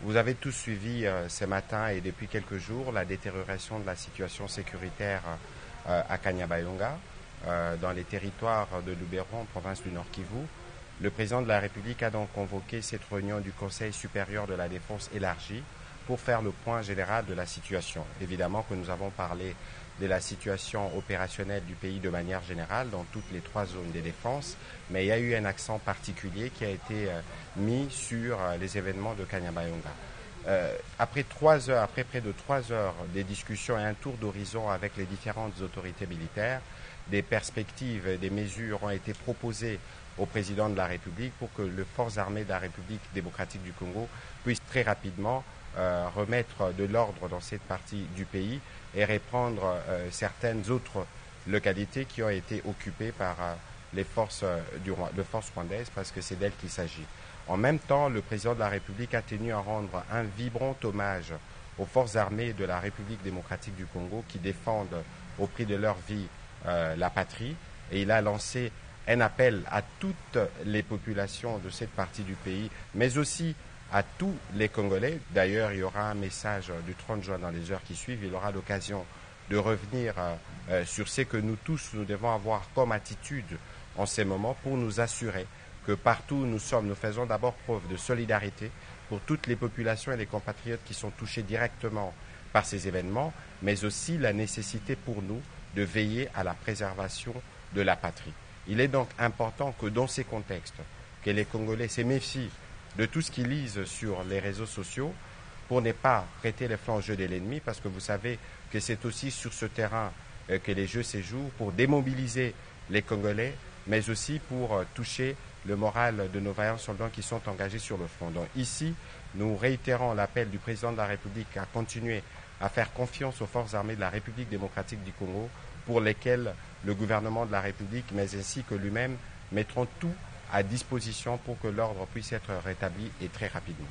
Vous avez tous suivi ce matin et depuis quelques jours la détérioration de la situation sécuritaire à Kanyabayonga, dans les territoires de Lubero, province du Nord Kivu. Le président de la République a donc convoqué cette réunion du Conseil supérieur de la défense élargie pour faire le point général de la situation. Évidemment que nous avons parlé de la situation opérationnelle du pays de manière générale dans toutes les trois zones de défense, mais il y a eu un accent particulier qui a été mis sur les événements de Kanyabayonga. Après près de 3 heures des discussions et un tour d'horizon avec les différentes autorités militaires, des perspectives et des mesures ont été proposées au président de la République pour que les forces armées de la République démocratique du Congo puissent très rapidement remettre de l'ordre dans cette partie du pays et reprendre certaines autres localités qui ont été occupées par les forces rwandaises, parce que c'est d'elles qu'il s'agit. En même temps, le président de la République a tenu à rendre un vibrant hommage aux forces armées de la République démocratique du Congo qui défendent au prix de leur vie la patrie, et il a lancé un appel à toutes les populations de cette partie du pays, mais aussi à tous les Congolais. D'ailleurs, il y aura un message du 30 juin dans les heures qui suivent. Il aura l'occasion de revenir sur ce que nous tous, nous devons avoir comme attitude en ces moments pour nous assurer que partout où nous sommes, nous faisons d'abord preuve de solidarité pour toutes les populations et les compatriotes qui sont touchés directement par ces événements, mais aussi la nécessité pour nous de veiller à la préservation de la patrie. Il est donc important que dans ces contextes, que les Congolais se méfient de tout ce qu'ils lisent sur les réseaux sociaux pour ne pas prêter les flancs au jeu de l'ennemi, parce que vous savez que c'est aussi sur ce terrain que les jeux se jouent, pour démobiliser les Congolais, mais aussi pour toucher le moral de nos vaillants soldats qui sont engagés sur le front. Donc ici, nous réitérons l'appel du président de la République à continuer à faire confiance aux forces armées de la République démocratique du Congo, pour lesquelles le gouvernement de la République, mais ainsi que lui-même, mettront tout à disposition pour que l'ordre puisse être rétabli, et très rapidement.